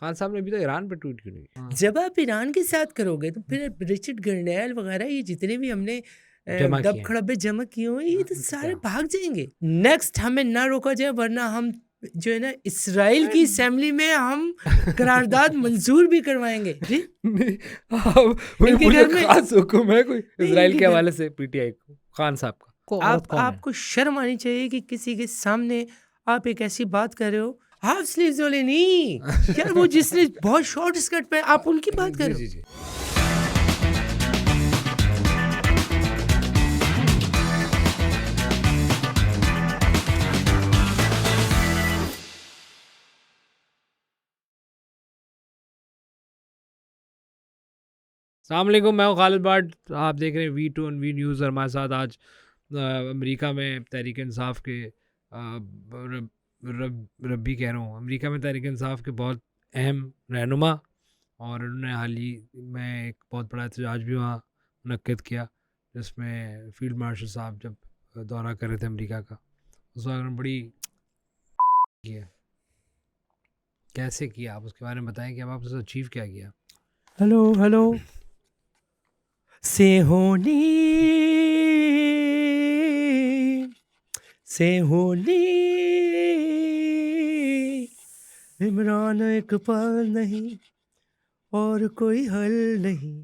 खान साहब ने अभी तक ईरान पे ट्वीट क्यों नहीं किया? जब आप ईरान के साथ करोगे तो फिर रिचर्ड गर्नेल वगैरह ये जितने भी हमने जमा डब किए। खड़ब्बे जमा किए हुए ये तो तो सारे क्या? भाग जाएंगे। नेक्स्ट हमें ना रोका जाए वरना हम जो है ना इसराइल की असेंबली में हम करारदाद मंजूर भी करवाएंगे जी। नहीं, इनके घर में खास हुक्म है कोई इजराइल इनके के घर- हवाले से पीटीआई को, खान साहब का? आपको शर्म आनी चाहिए कि किसी के सामने आप एक ऐसी बात कर रहे हो। हाफ स्लीव्स वाले नहीं यार, वो जिसने बहुत शॉर्ट स्कर्ट पे, आप उनकी बात कर रहे हो। जी जी। अस्सलाम वालेकुम, मैं हूँ खालिद बाट, आप देख रहे हैं V2 और वी न्यूज़। और हमारे साथ आज अमेरिका में तहरीक इंसाफ के रब्बी कह रहा हूँ, अमेरिका में तहरीक इंसाफ के बहुत अहम रहनुमा, और उन्होंने हाल ही में एक बहुत बड़ा एहतजाज भी वहाँ मुनक्किद किया, जिसमें फील्ड मार्शल साहब जब दौरा कर रहे थे अमेरिका का, उस वक्त उन्होंने बड़ी किया। कैसे किया आप उसके बारे में बताएं कि अब आपने अचीव क्या किया? हेलो से होनी इमरान एक पल नहीं और कोई हल नहीं,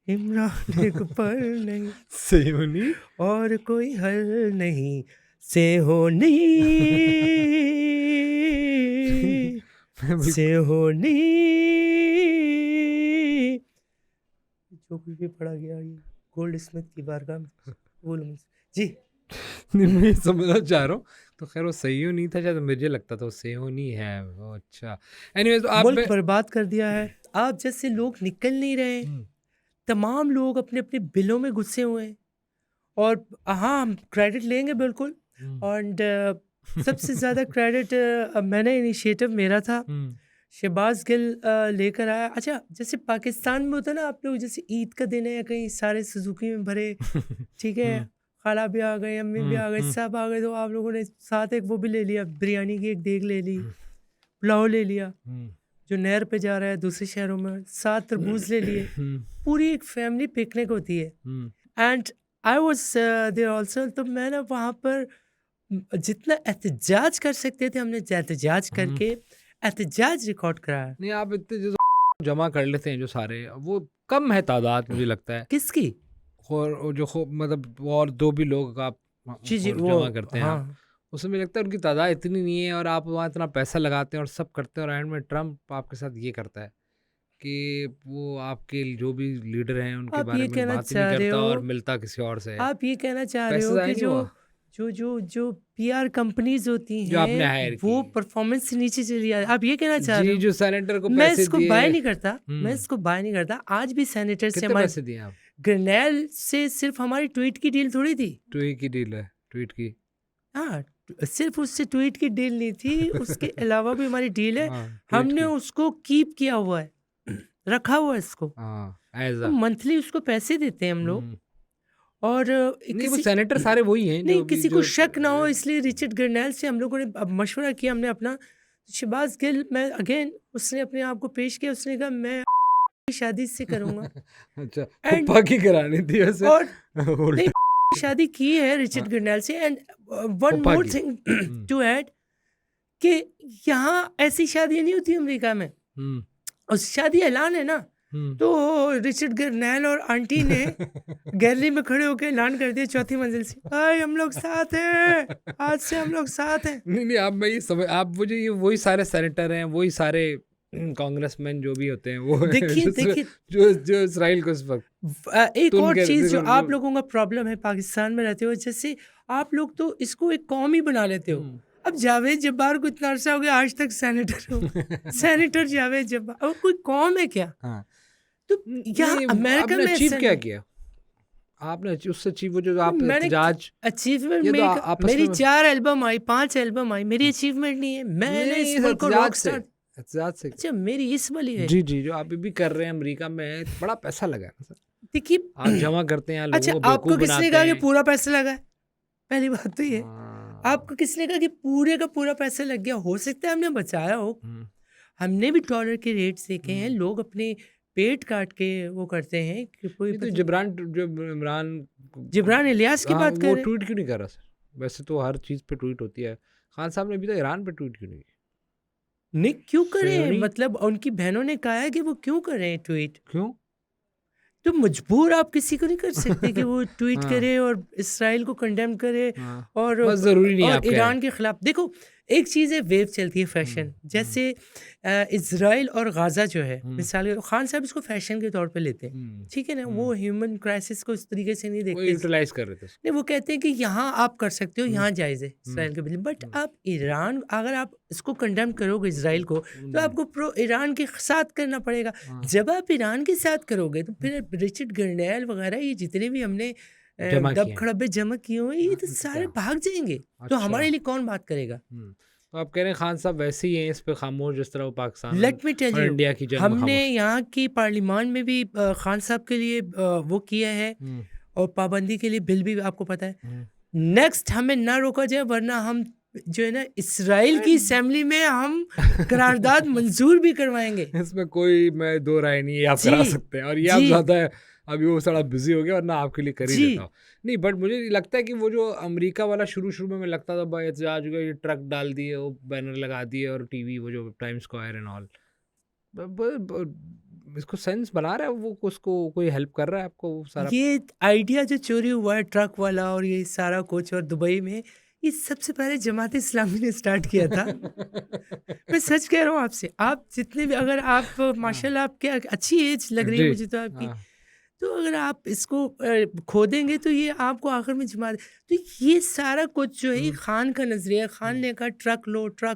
इमरान एक पल नहीं सही होनी और कोई हल नहीं, से होनी से होनी। जो कुछ भी पढ़ा गया ये गोल्ड स्मिथ की बारगाह में बोलो जी। नहीं, मैं समझना चाह रहा हूँ, तो खैर वो सही हो नहीं था शायद, मुझे लगता था वो सही हो नहीं है वो। अच्छा, एनीवेज, तो आप मुल्क बर्बाद कर दिया है। आप जैसे लोग निकल नहीं रहे, तमाम लोग अपने अपने बिलों में घुसे हुए हैं। और हाँ, हम क्रेडिट लेंगे बिल्कुल, और सबसे ज़्यादा क्रेडिट मैंने इनिशिएटिव मेरा था, शहबाज गिल लेकर आया। अच्छा, जैसे पाकिस्तान में होता है ना, आप लोग जैसे ईद का दिन है, कहीं सारे सुजुकी में भरे, ठीक है, खाला भी आ गए, अम्मी भी आ गए, सब आ गए, तो आप लोगों ने साथ एक वो भी ले लिया, बिरयानी की एक देग ले ली, पुलाव ले लिया, जो नहर पे जा रहा है दूसरे शहरों में, 7 तरबूज ले लिए। पूरी एक फैमिली पिकनिक होती है। And I was there also. तो मैंने वहाँ पर जितना एहतजाज कर सकते थे हमने एहतजाज करके एहतजाज रिकॉर्ड कराया। नहीं, आप इतने जो जमा कर लेते हैं जो सारे, वो कम है तादाद, मुझे लगता है। किसकी? और जो मतलब और दो भी लोग आप जी वो जमा करते हैं, हाँ। आप उसमें मुझे लगता है उनकी तादाद इतनी नहीं है, और आप वहाँ इतना पैसा लगाते हैं और सब करते हैं, और एंड में ट्रम्प आपके साथ ये करता है कि वो आपके जो भी लीडर हैं उनके बारे में बात ही नहीं करता और मिलता किसी और से है। आप ये कहना चाह रहे पैसे हो कि जाएंगे वो। जो PR कंपनीज होती जो आपने हैं हायर वो की। परफॉर्मेंस से नीचे चली आ रही है, आप ये कहना चाह रहे जी, हो? जो सेनेटर को मैं पैसे इसको दिए। बाय नहीं करता, मैं इसको बाय नहीं करता। आज भी सेनेटर से कितने हमारे पैसे दिए आप? ग्रेनेल से सिर्फ हमारी ट्वीट की डील थोड़ी थी। ट्वीट की डील है, ट्वीट की। हाँ, सिर्फ उससे ट्वीट की डील नहीं थी, उसके अलावा भी हमारी डील है। हाँ, हमने की। उसको कीप किया हुआ है, रखा हुआ है इसको। तो मंथली उसको पैसे देते हैं हम लोग। और नहीं, वो सेनेटर सारे वही हैं नहीं, जो किसी को शक ना हो, इसलिए रिचर्ड गर्नेल से हम लोगों ने अब मशवरा किया। हमने अपना शहबाज गिल, मैं अगेन, उसने अपने आप को पेश किया, उसने कहा मैं शादी से करूंगा। अच्छा, फुप्पा की करानी थी वैसे। और नहीं, शादी की है रिचर्ड गर्नेल से। And one more thing to add कि यहाँ ऐसी शादी नहीं होती अमेरिका में। और शादी ऐलान है ना, तो रिचर्ड गर्नेल और आंटी ने गैलरी में खड़े होकर ऐलान कर दिया 4थी मंजिल से, भाई हम लोग साथ हैं, आज से हम लोग साथ हैं। नहीं, आप मैं ये समझ, आप मुझे ये वही सारे सेनेटर हैं, वही सारे कांग्रेसमैन जो भी होते हैं, वो देखिए जो इसराइल को इस वक्त। एक और चीज जो आप लोगों का प्रॉब्लम है पाकिस्तान में रहते हो, जैसे आप लोग तो इसको एक कौम ही बना लेते हो। अब जावेद जब्बार को इतना अरसा हो गया, आज तक सेनेटर हो। सेनेटर जावेद जब्बार, अब कोई कौम है क्या? तो यहाँ अमेरिका में अचीव क्या किया आपने? उससे अचीव जो आपने अचीवमेंट मेरी 4 एल्बम आई, 5 एल्बम आई, मेरी अचीवमेंट नहीं है। मैंने इस मुल्क को रॉकस्टार। अच्छा, मेरी इस वाली है। जी, जो आप भी कर रहे हैं अमेरिका में, बड़ा पैसा लगा है सर। देखिए, आप जमा करते हैं लोगों को, आपको किसने कहा कि पूरा पैसा लगा है? पहली बात तो ये, आपको किसने कहा कि पूरे का पूरा पैसा लग गया? हो सकता है हमने बचाया हो, हमने भी डॉलर के रेट्स देखे हैं, लोग अपने पेट काट के वो करते हैं कि कोई नहीं तो जिब्रान इलियास की हाँ, बात कर वो रहे हैं। ट्वीट क्यों नहीं कर रहा सर? वैसे तो हर चीज़ पे ट्वीट होती है। खान साहब ने अभी तक ईरान पे ट्वीट क्यों नहीं की? निक क्यों करें, शेरनी मतलब उनकी बहनों ने कहा है कि वो क्यों करें ट्वीट, क्यों? तो मजबूर आप किसी को नहीं कर सकते कि वो ट्वीट हाँ करे और इसराइल को कंडेम करे हाँ और बस ज़रूरी नहीं है आप कह रहे ईरान हैं। के खिलाफ। देखो एक चीज़ है, वेव चलती है फैशन, जैसे इसराइल और गाज़ा जो है मिसाल के, खान साहब इसको फैशन के तौर पे लेते हैं, ठीक है ना, वो ह्यूमन क्राइसिस को इस तरीके से नहीं वो देखते। यूटिलाइज कर रहे थे उसको। नहीं, वो कहते हैं कि यहाँ आप कर सकते हो, यहाँ जायज़ है इसराइल के बदले, बट आप ईरान, अगर आप इसको कंडेम करोगे इसराइल को, तो आपको प्रो ईरान के साथ करना पड़ेगा। जब आप ईरान के साथ करोगे तो फिर रिचर्ड गर्नेल वगैरह, ये जितने भी हमने जमा दब किए खड़ब्बे जमा किए हुए हैं, ये तो इनसे सारे क्या? भाग जाएंगे, तो अच्छा। हमारे लिए कौन बात करेगा? तो आप कह रहे हैं खान साहब वैसे ही हैं इस पे खामोश, जिस तरह वो पाकिस्तान लेट मी टेल और यू, इंडिया की जंग में हमने खामोश। यहाँ की पार्लियामान में भी खान साहब के लिए वो किया है, और पाबंदी के लिए बिल भी आपको पता है। नेक्स्ट हमें ना रोका जाए, वरना हम जो है ना इसराइल की असेंबली में हम करारदाद मंजूर भी करवाएंगे। इसमें कोई मैं दो राय नहीं है, आप जी, करा सकते हैं। और ये आप जी। ज़्यादा है, अभी वो थोड़ा बिजी हो गया, वरना आपके लिए कर ही जी। देता हूँ। नहीं, बट मुझे लगता है कि वो जो अमेरिका वाला शुरू में लगता था भाई एहतजाज हो गया, ये ट्रक डाल दिए, वो बैनर लगा दिए, और टीवी वो जो टाइम स्क्वायर एंड ऑल, इसको सेंस बना रहा है वो, उसको कोई हेल्प कर रहा है आपको वो सारा? ये आइडिया जो चोरी हुआ है ट्रक वाला और ये सारा कुछ, और दुबई में, ये सबसे पहले जमात इस्लामी ने स्टार्ट किया था। मैं सच कह रहा हूँ आपसे, आप जितने भी, अगर आप माशाल्लाह, आप क्या अच्छी एज लग रही है जी, मुझे तो आपकी, हाँ। तो अगर आप इसको खोदेंगे तो ये आपको आखिर में जमात, तो ये सारा कुछ जो है ये खान का नजरिया, खान ने कहा ट्रक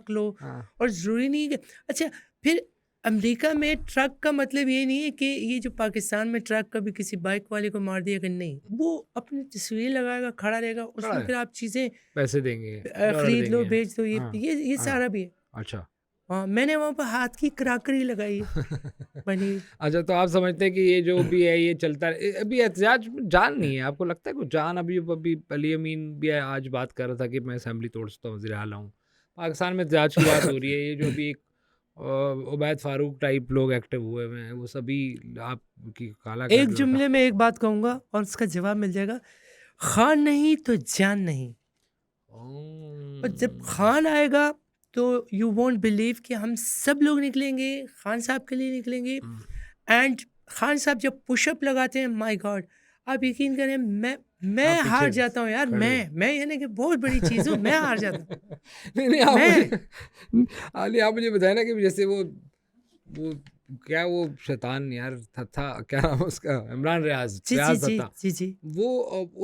लो, हाँ। और ज़रूरी नहीं है कि अच्छा, फिर अमेरिका में ट्रक का मतलब ये नहीं है कि ये जो पाकिस्तान में ट्रक कभी किसी बाइक वाले को मार दिया कि नहीं, वो अपनी तस्वीर लगाएगा, खड़ा रहेगा, उसमें है। फिर आप चीज़ें पैसे देंगे, डॉलर खरीद लो, देंगे। बेच दो, ये हाँ, ये हाँ। सारा भी है। अच्छा। हाँ, मैंने वहाँ पर हाथ की कराकरी लगाई है बनी हुई। अच्छा, तो आप समझते हैं कि ये जो भी है ये चलता है अभी, एहतजाज में जान नहीं है? आपको लगता है कुछ जान? अभी अली अमीन भी आज बात कर रहा था कि मैं असेंबली तोड़ सकता हूँ, वज़ीर आला हूँ। पाकिस्तान में एहतजाज की बात हो रही है, ये जो अभी एक उबैद फारूक टाइप लोग एक्टिव हुए हुए हैं, वो सभी आपकी काला कर एक जुमले में एक बात कहूँगा और उसका जवाब मिल जाएगा, खान नहीं तो जान नहीं। और जब खान आएगा तो यू वोंट बिलीव कि हम सब लोग निकलेंगे, खान साहब के लिए निकलेंगे, एंड खान साहब जब पुशअप लगाते हैं, माय गॉड, आप यकीन करें, मैं आप हार पीछे जाता हूँ यार, खड़े मैं यानी कि बहुत बड़ी चीज़ हूँ, मैं हार जाता हूँ। नहीं आप मैं अली, आप मुझे बताए ना कि जैसे वो क्या, वो शैतान यार था क्या नाम है उसका, इमरान रियाज जी था। जी वो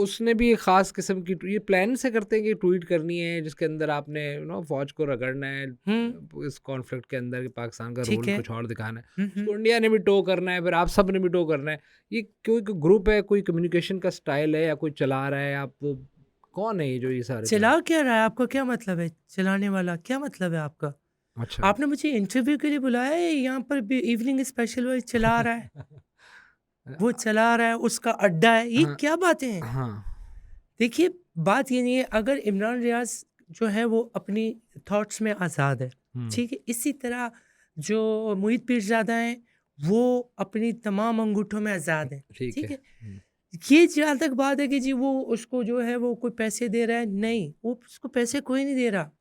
उसने भी एक खास किस्म की ये प्लान से करते हैं कि ट्वीट करनी है जिसके अंदर आपने फौज को रगड़ना है, इस कॉन्फ्लिक्ट के अंदर पाकिस्तान का रोल कुछ और दिखाना है, उसको इंडिया ने भी टो करना है, फिर आप सब ने भी टो करना है। ये कोई ग्रुप है, कोई कम्युनिकेशन का स्टाइल है, या कोई चला रहा है? आप वो कौन है ये जो ये सारे चला क्या रहा है? आपका क्या मतलब है चलाने वाला, क्या मतलब है आपका? अच्छा, आपने मुझे इंटरव्यू के लिए बुलाया है, यहाँ पर भी इवनिंग स्पेशल वो चला रहा है, वो चला रहा है, उसका अड्डा है, ये हाँ, क्या बातें हैं? हाँ, देखिए, बात ये नहीं है, अगर इमरान रियाज जो है वो अपनी थॉट्स में आज़ाद है, ठीक है, इसी तरह जो मोहित पीरज़ादा हैं वो अपनी तमाम अंगूठों में आज़ाद हैं, ठीक है। ये जहाँ तक बात है कि जी वो उसको जो है वो कोई पैसे दे रहा है, नहीं, वो उसको पैसे कोई नहीं दे रहा,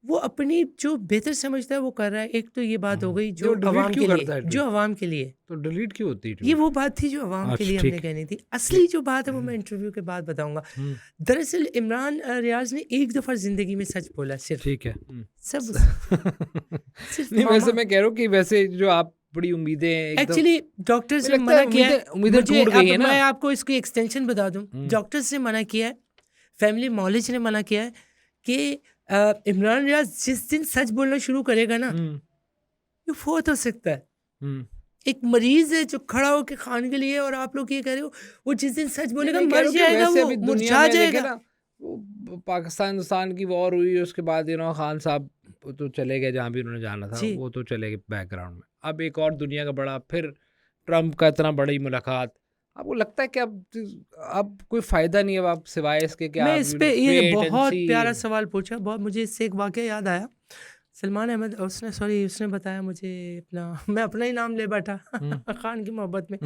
वो अपनी जो बेहतर समझता है वो कर रहा है। एक तो ये बात हो गई जो अवाम के लिए, जो अवाम के लिए, तो डिलीट क्यों होती है? ये वो बात थी जो अवाम के लिए हमने कहनी थी। असली जो बात है वो मैं इंटरव्यू के बाद बताऊंगा। दरअसल इमरान रियाज ने एक दफ़ा ज़िंदगी में सच बोला, सिर्फ, ठीक है, सब सिर्फ नहीं, वैसे मैं कह रहा हूँ कि वैसे जो आप बड़ी उम्मीदें एक्चुअली डॉक्टर्स ने मना किया है, उम्मीदें टूट गई है ना। मैं आपको इसकी एक्सटेंशन बता दूं, डॉक्टर्स ने मना किया है, फैमिली मॉलेज ने मना किया है कि इमरान रियाज जिस दिन सच बोलना शुरू करेगा ना, ये फोत हो सकता है। एक मरीज है जो खड़ा होकर खान के लिए, और आप लोग ये कह रहे हो वो जिस दिन सच बोलेगा मर जाएगा, वो मुरझा जाएगा। पाकिस्तान हिंदुस्तान की वॉर हुई, उसके बाद खान साहब तो चले गए जहाँ भी उन्होंने जाना था, वो तो चले गए बैकग्राउंड में। अब एक और दुनिया का बड़ा, फिर ट्रम्प का इतना बड़ी मुलाकात, आपको लगता है कि अब कोई फ़ायदा नहीं है अब सिवाय इसके कि मैं इस पे ये बहुत प्यारा सवाल पूछा, बहुत मुझे इससे एक वाक़या याद आया। सलमान अहमद उसने बताया मुझे अपना मैं अपना ही नाम ले बैठा खान की मोहब्बत में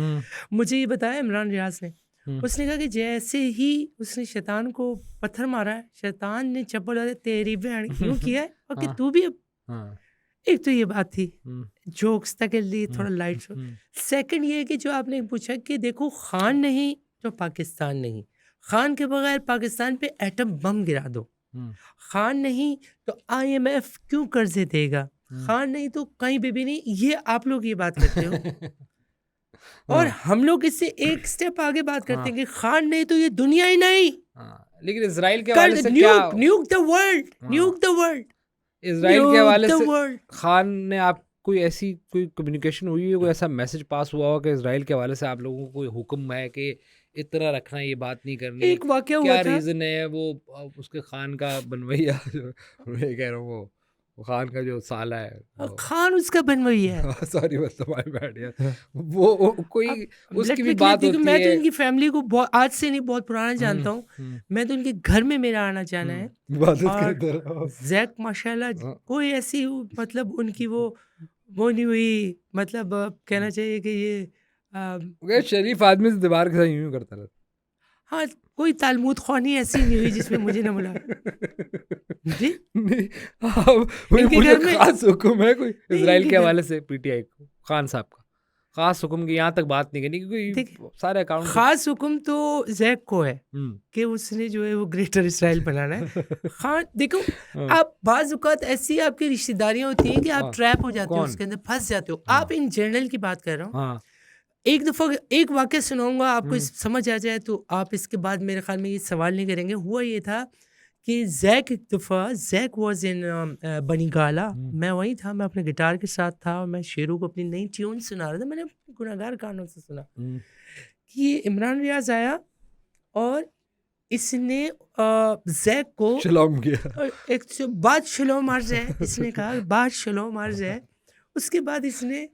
मुझे ये बताया इमरान रियाज ने। उसने कहा कि जैसे ही उसने शैतान को पत्थर मारा है, शैतान ने चप्पल वाले तेरी बहन यूं किया है और कि तू भी अब एक तो ये बात थी जोक्स तक के लिए थोड़ा लाइट शो। सेकंड ये कि जो आपने पूछा कि देखो खान नहीं तो पाकिस्तान नहीं, खान के बगैर पाकिस्तान पे एटम बम गिरा दो, खान नहीं तो IMF क्यों कर्जे देगा, खान नहीं तो कहीं पे भी नहीं, ये आप लोग ये बात करते हो और हम लोग इससे एक स्टेप आगे बात करते हैं कि खान नहीं तो ये दुनिया ही नहीं। लेकिन इजराइल के हवाले से क्या न्यूक द वर्ल्ड इजराइल के हवाले से खान ने आप कोई ऐसी कोई कम्युनिकेशन हुई है, कोई ऐसा मैसेज पास हुआ हो कि इजराइल के हवाले से आप लोगों को कोई हुक्म है कि इतना रखना, ये बात नहीं करनी? एक वाकया क्या हुआ था, रीजन है वो उसके खान का बनवैया जो मैं कह रहा हूँ वो खान का जो साला है खान उसका बनवैया है सॉरी बस तुम्हारी बैठ गया वो कोई उसकी भी बात होती है। मैं तो इनकी फैमिली को आज से नहीं बहुत पुराना जानता हूँ, मैं तो इनके घर में मेरा आना जाना है। और जैक माशाल्लाह कोई ऐसी मतलब उनकी वो नहीं हुई, मतलब कहना चाहिए कि ये शरीफ आदमी से दीवार के साथ यूं करता रहता। हाँ, कोई तालमूद ख्वानी ऐसी नहीं हुई जिसमें मुझे न बुला जी नहीं। मुझे खास हुक्म है कोई इजराइल के हवाले से PTI को, खान साहब का खास हुक्म की यहाँ तक बात नहीं करनी क्योंकि सारे अकाउंट खास हुक्म तो जैक को है कि उसने जो है वो ग्रेटर इसराइल बनाना है। खान देखो आप बाज़ औक़ात ऐसी आपकी रिश्तेदारियां होती हैं कि आप ट्रैप हो जाते हो, उसके अंदर फंस जाते हो। आप इन जनरल की बात कर रहा हूँ। एक दफ़ा एक वाक़या सुनाऊंगा आपको, समझ आ जाए तो आप इसके बाद मेरे ख्याल में ये सवाल नहीं करेंगे। हुआ ये था कि जैक एक दफ़ा जैक वाज इन बनीगाला, मैं वहीं था, मैं अपने गिटार के साथ था और मैं शेरों को अपनी नई ट्यून सुना रहा था। मैंने गुनाहगार कानों से सुना कि इमरान रियाज आया और इसने जैक को शलोम किया, एक बात शलोम अर्ज़ है, इसने कहा बात शलोम अर्ज़ है। उसके बाद इसने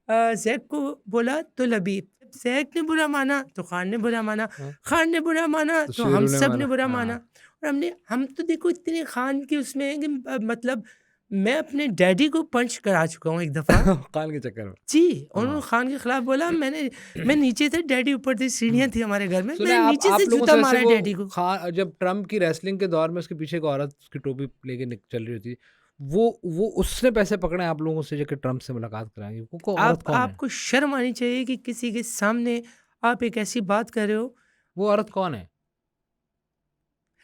जैक को बोला तो लबीब, जैक ने बुरा माना तो खान ने बुरा माना, खान ने बुरा माना तो हम सब ने बुरा माना। और हम तो देखो इतने खान के उसमें हैं कि मतलब मैं अपने डैडी को पंच करा चुका हूँ एक दफ़ा खान के चक्कर में जी। उन्होंने खान के खिलाफ बोला, मैं नीचे थे, डैडी ऊपर थे, सीढ़ियाँ थी हमारे घर में, मैं नीचे से जूता मारा डैडी को। जब ट्रम्प की रेसलिंग के दौर में उसके पीछे एक औरत उसकी टोपी लेके चल रही थी, वो उसने पैसे पकड़े आप लोगों से जाकर ट्रम्प से मुलाकात कराएंगे। आपको शर्म आनी चाहिए कि किसी के सामने आप एक ऐसी बात कर रहे हो। वो औरत कौन है?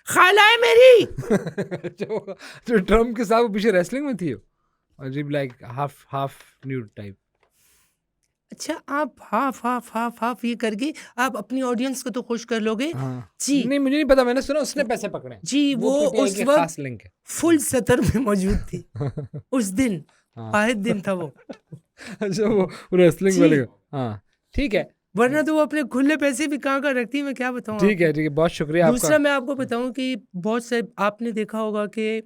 खाला है मेरी जो ट्रम्प के साथ पीछे रेसलिंग में थी, अजीब लाइक हाफ न्यूड टाइप। अच्छा, आप हाफ ये करके आप अपनी ऑडियंस को तो खुश कर लोगे जी। नहीं, मुझे नहीं पता, मैंने सुना उसने पैसे पकड़े जी। वो उस वक्त लिंक है, फुल सतर में मौजूद थी उस दिन, वाहिद दिन था वो। अच्छा, वो रेसलिंग वाले। हाँ ठीक है, वरना तो वो अपने खुले पैसे भी कहाँ का रखती है, मैं क्या बताऊँ। ठीक है, बहुत शुक्रिया आपका। दूसरा मैं आपको बताऊँ कि बहुत से आपने देखा होगा कि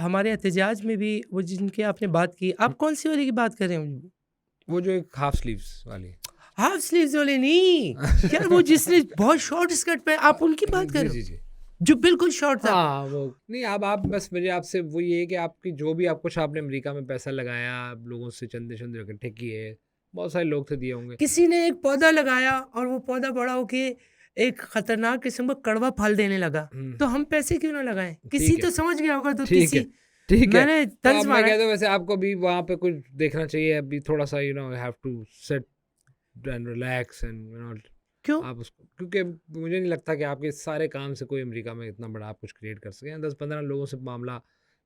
हमारे एहतजाज में भी वो जिनके आपने बात की, आप कौन सी वाली की बात कर रहे हैं? वो जो एक हाफ स्लीव्स वाली वाले नहीं यार, वो जिसने बहुत शॉर्ट स्कर्ट पे, आप उनकी बात कर रहे हो जो बिल्कुल शॉर्ट था। वो नहीं, अब आप बस मुझे आपसे वो ये है कि आपकी जो भी आपको आपने अमेरिका में पैसा लगाया, लोगों से चंदे इकट्ठे किए, बहुत सारे लोग थे दिए होंगे, किसी ने एक पौधा लगाया और वो पौधा बड़ा होके एक खतरनाक किस्म का कड़वा फल देने लगा, तो हम पैसे क्यों ना लगाएं? किसी तो समझ गया होगा, तो किसी ठीक है। मैंने तंज मारा। मैं कहता हूं वैसे आपको भी वहाँ पे कुछ देखना चाहिए अभी थोड़ा सा, you know, have to sit and relax and you know. क्यों? आप उसको, क्योंकि मुझे नहीं लगता कि आपके सारे काम से कोई अमेरिका में इतना बड़ा आप कुछ क्रिएट कर सके। 10-15 लोगों से मामला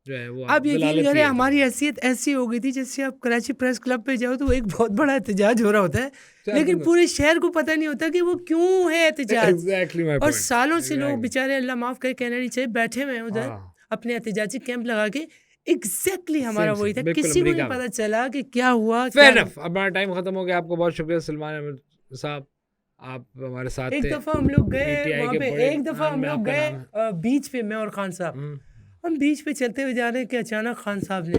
जो है वो आप यकीन करें, हमारी हैसियत ऐसी हो गई थी जैसे आप कराची प्रेस क्लब पे जाओ तो एक बहुत बड़ा एहतजाज हो रहा होता है, लेकिन पूरे शहर को पता नहीं होता कि वो क्यों है एहतजाज। और सालों से लोग बेचारे, अल्लाह माफ करे, कहना नहीं चाहिए, बैठे हुए हैं उधर अपने एहतजाजी कैंप लगा के। एग्जैक्टली हमारा वही था, किसी को नहीं पता चला कि क्या हुआ। हमारा टाइम खत्म हो गया। आपको बहुत शुक्रिया सलमान अहमद साहब, आप हमारे साथ एक दफा हम लोग गए वहाँ पे, एक दफा हम लोग गए बीच पे, मैं और खान साहब, हम बीच पे चलते हुए जा रहे हैं कि अचानक खान साहब ने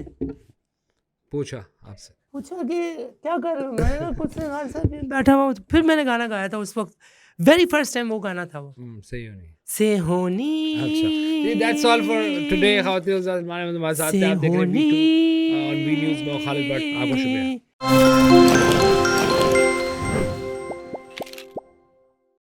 पूछा कि क्या कर रहे हो? मैंने कुछ नहीं, खान साहब बैठा हुआ। फिर मैंने गाना गाया था उस वक्त, वेरी फर्स्ट टाइम वो गाना था वो सही होनी से होनी अच्छा दैट्स ऑल फॉर टुडे खातिन हमारे साथ से आप देख रहे हैं होनी V2 ऑन वी न्यूज़ में खालिद भट्ट आपका शुक्रिया